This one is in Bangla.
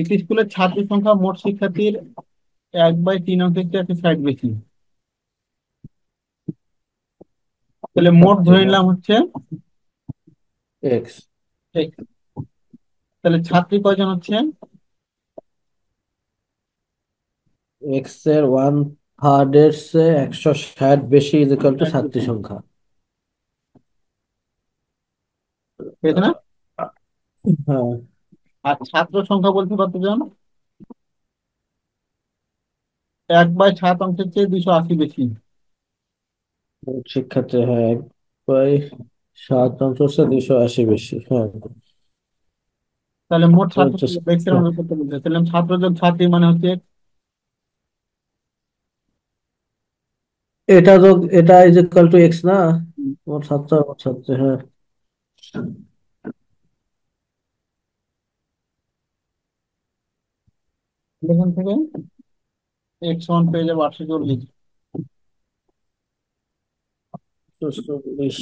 একটি স্কুলের ছাত্রী সংখ্যা মোট শিক্ষার্থীর 1/3 অংশের চেয়ে 1/60 বেশি। তাহলে মোট ধরে নিলাম হচ্ছে এক্স। X। তাহলে ছাত্রী কয়জন হচ্ছে? এক্স এর 1/3 এর চেয়ে 160 বেশি ইজ ইকুয়াল টু 1/60 ছাত্রী বেশি, সংখ্যা। ঠিক না? হ্যাঁ, আর ছাত্র সংখ্যা বলতে কতজন? 1/7 অংশের চেয়ে 280 বেশি। শিক্ষার্থী, হ্যাঁ, 1/7 280 বেশি, হ্যাঁ। তাহলে মোট তো ছাত্র হচ্ছে বেক্সের মধ্যে করতে বলতে, তাহলে ছাত্র যোগ ছাত্রী মানে হচ্ছে এটা ইজ ইকুয়াল টু এক্স না? মোট ছাত্র মোট ছাত্রী, হ্যাঁ। এখান থেকে X1 পেয়ে যাবে 840। 240।